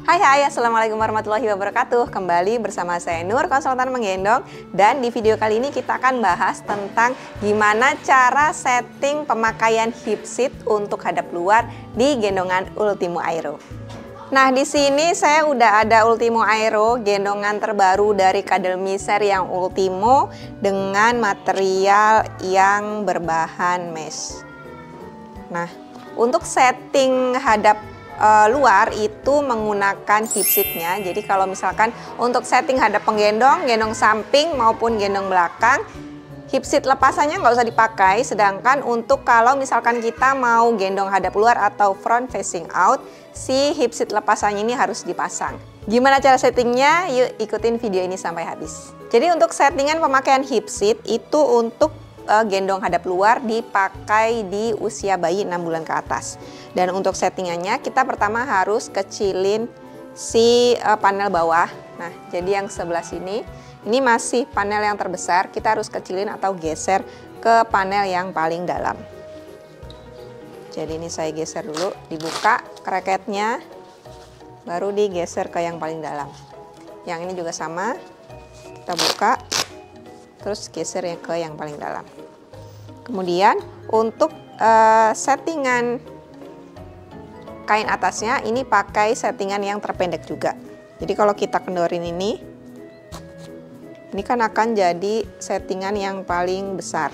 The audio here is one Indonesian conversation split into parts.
Hai, assalamualaikum warahmatullahi wabarakatuh. Kembali bersama saya Nur, konsultan menggendong. Dan di video kali ini kita akan bahas tentang gimana cara setting pemakaian hip seat untuk hadap luar di gendongan Ultimo Aero. Nah, di sini saya udah ada Ultimo Aero, gendongan terbaru dari Academy seri yang Ultimo dengan material yang berbahan mesh. Nah, untuk setting hadap luar itu menggunakan hip seatnya. Jadi kalau misalkan untuk setting hadap penggendong, gendong samping maupun gendong belakang, hip seat lepasannya nggak usah dipakai. Sedangkan untuk kalau misalkan kita mau gendong hadap luar atau front facing out, si hip seat lepasannya ini harus dipasang. Gimana cara settingnya? Yuk ikutin video ini sampai habis. Jadi untuk settingan pemakaian hip seat itu untuk gendong hadap luar dipakai di usia bayi 6 bulan ke atas. Dan untuk settingannya kita pertama harus kecilin si panel bawah. Nah, jadi yang sebelah sini ini masih panel yang terbesar, kita harus kecilin atau geser ke panel yang paling dalam. Jadi ini saya geser dulu, dibuka kraketnya, baru digeser ke yang paling dalam. Yang ini juga sama, kita buka, terus geser ke yang paling dalam. Kemudian untuk settingan kain atasnya ini pakai settingan yang terpendek juga. Jadi kalau kita kendorin ini kan akan jadi settingan yang paling besar.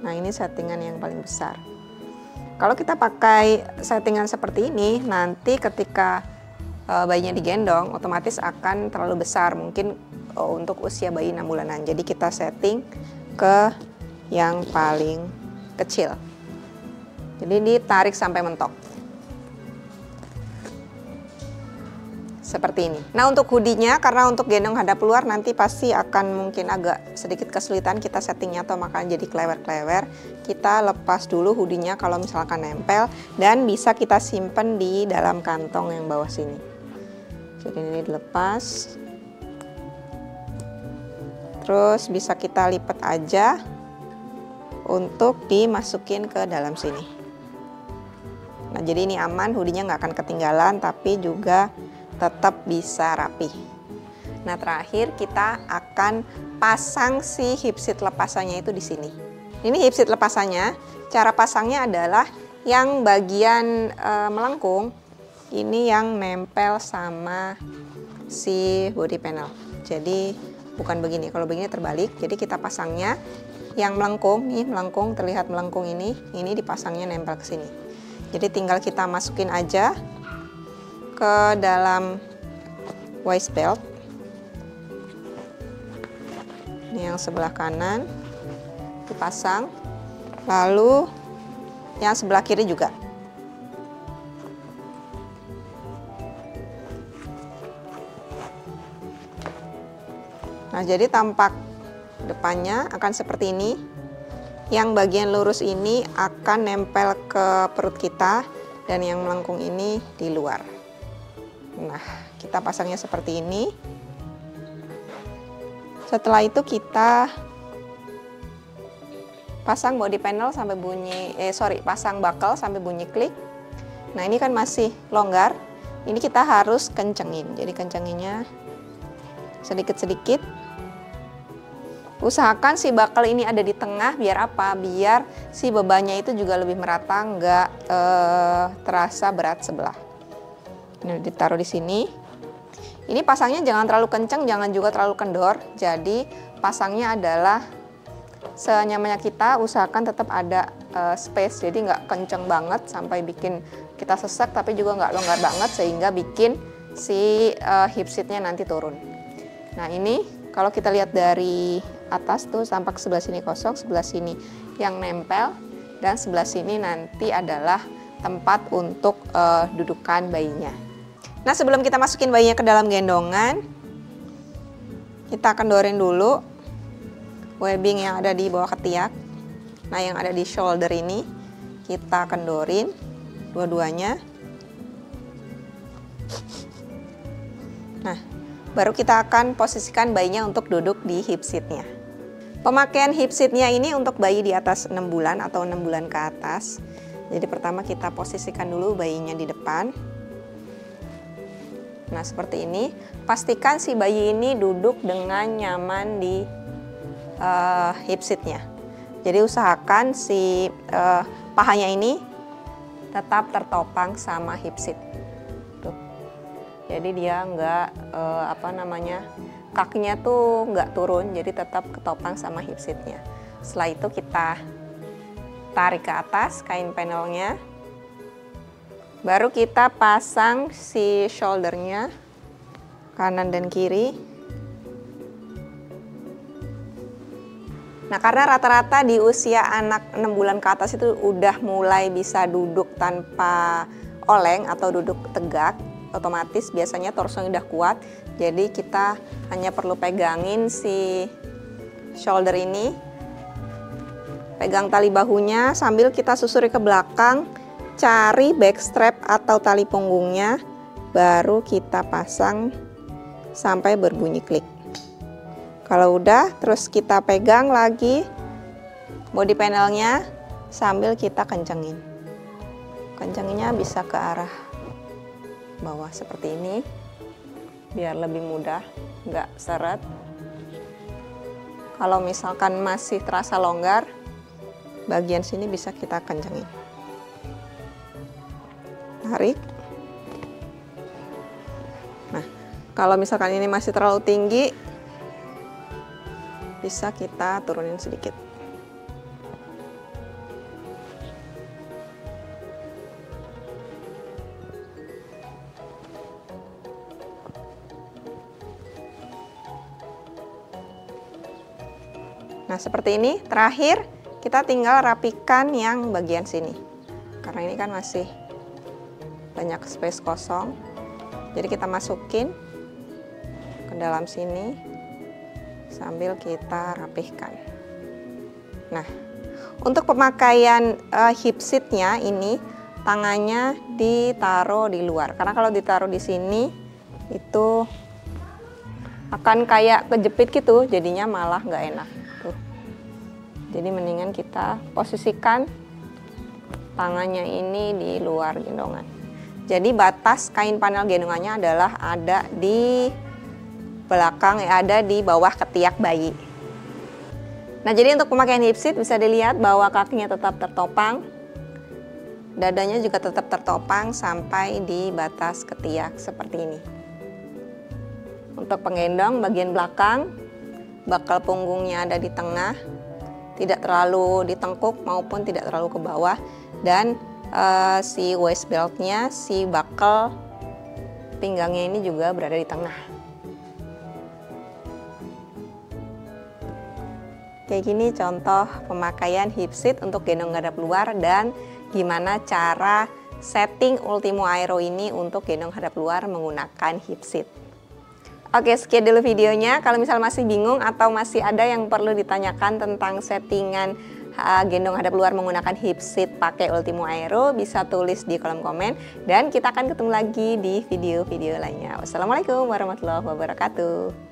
Nah, ini settingan yang paling besar. Kalau kita pakai settingan seperti ini, nanti ketika bayinya digendong otomatis akan terlalu besar, mungkin untuk usia bayi 6 bulanan. Jadi kita setting ke yang paling kecil. Jadi ditarik sampai mentok. Seperti ini. Nah, untuk hoodie-nya, karena untuk gendong hadap luar nanti pasti akan mungkin agak sedikit kesulitan kita settingnya atau makan jadi klewer-klewer. Kita lepas dulu hoodie-nya kalau misalkan nempel, dan bisa kita simpen di dalam kantong yang bawah sini. Jadi ini dilepas. Terus bisa kita lipat aja untuk dimasukin ke dalam sini. Nah, jadi ini aman, hoodie-nya nggak akan ketinggalan, tapi juga tetap bisa rapi. Nah, terakhir kita akan pasang si hip seat lepasannya itu di sini. Ini hip seat lepasannya, cara pasangnya adalah yang bagian melengkung, ini yang nempel sama si body panel. Jadi bukan begini, kalau begini terbalik. Jadi kita pasangnya yang melengkung, nih melengkung, terlihat melengkung ini dipasangnya nempel ke sini. Jadi tinggal kita masukin aja ke dalam waist belt. Ini yang sebelah kanan dipasang, lalu yang sebelah kiri juga. Nah, jadi tampak depannya akan seperti ini. Yang bagian lurus ini akan nempel ke perut kita, dan yang melengkung ini di luar. Nah, kita pasangnya seperti ini. Setelah itu kita pasang body panel sampai bunyi, pasang buckle sampai bunyi klik. Nah, ini kan masih longgar. Ini kita harus kencengin. Jadi kencenginnya sedikit-sedikit. Usahakan si buckle ini ada di tengah, biar apa? Biar si bebannya itu juga lebih merata, nggak terasa berat sebelah. Ini ditaruh di sini. Ini pasangnya jangan terlalu kenceng, jangan juga terlalu kendor. Jadi pasangnya adalah senyamannya kita, usahakan tetap ada space. Jadi nggak kenceng banget sampai bikin kita sesek, tapi juga nggak longgar banget sehingga bikin si hip seatnya nanti turun. Nah, ini kalau kita lihat dari atas tuh tampak sebelah sini kosong, sebelah sini yang nempel, dan sebelah sini nanti adalah tempat untuk dudukan bayinya. Nah, sebelum kita masukin bayinya ke dalam gendongan, kita kendorin dulu webbing yang ada di bawah ketiak. Nah, yang ada di shoulder ini kita kendorin dua-duanya. Nah, baru kita akan posisikan bayinya untuk duduk di hip seatnya. Pemakaian hip seatnya ini untuk bayi di atas 6 bulan atau 6 bulan ke atas. Jadi pertama kita posisikan dulu bayinya di depan. Nah, seperti ini. Pastikan si bayi ini duduk dengan nyaman di hip seatnya. Jadi usahakan si pahanya ini tetap tertopang sama hip seat. Tuh. Jadi dia nggak kakinya tuh nggak turun, jadi tetap ketopang sama hip seatnya. Setelah itu kita tarik ke atas kain panelnya. Baru kita pasang si shouldernya kanan dan kiri. Nah, karena rata-rata di usia anak 6 bulan ke atas itu udah mulai bisa duduk tanpa oleng atau duduk tegak, otomatis biasanya torsonya udah kuat. Jadi kita hanya perlu pegangin si shoulder ini. Pegang tali bahunya sambil kita susuri ke belakang. Cari backstrap atau tali punggungnya, baru kita pasang sampai berbunyi klik. Kalau udah, terus kita pegang lagi body panelnya sambil kita kencengin. Kencenginnya bisa ke arah bawah seperti ini, biar lebih mudah, nggak seret. Kalau misalkan masih terasa longgar, bagian sini bisa kita kencengin. Tarik. Nah, kalau misalkan ini masih terlalu tinggi, bisa kita turunin sedikit. Nah, seperti ini. Terakhir, kita tinggal rapikan yang bagian sini. Karena ini kan masih banyak space kosong, jadi kita masukin ke dalam sini sambil kita rapihkan. Nah, untuk pemakaian hip seatnya ini tangannya ditaruh di luar, karena kalau ditaruh di sini itu akan kayak kejepit gitu, jadinya malah nggak enak tuh. Jadi mendingan kita posisikan tangannya ini di luar gendongan. Jadi batas kain panel gendongannya adalah ada di belakang, ada di bawah ketiak bayi. Nah, jadi untuk pemakaian hip seat bisa dilihat bahwa kakinya tetap tertopang, dadanya juga tetap tertopang sampai di batas ketiak seperti ini. Untuk penggendong bagian belakang, bakal punggungnya ada di tengah, tidak terlalu ditengkuk maupun tidak terlalu ke bawah, dan si waist beltnya, si buckle pinggangnya ini juga berada di tengah. Kayak gini contoh pemakaian hip seat untuk gendong hadap luar dan gimana cara setting Ultimo Aero ini untuk gendong hadap luar menggunakan hip seat. Oke, sekian dulu videonya. Kalau misal masih bingung atau masih ada yang perlu ditanyakan tentang settingan gendong hadap luar menggunakan hip seat pakai Ultimo Aero, bisa tulis di kolom komen dan kita akan ketemu lagi di video-video lainnya. Wassalamualaikum warahmatullahi wabarakatuh.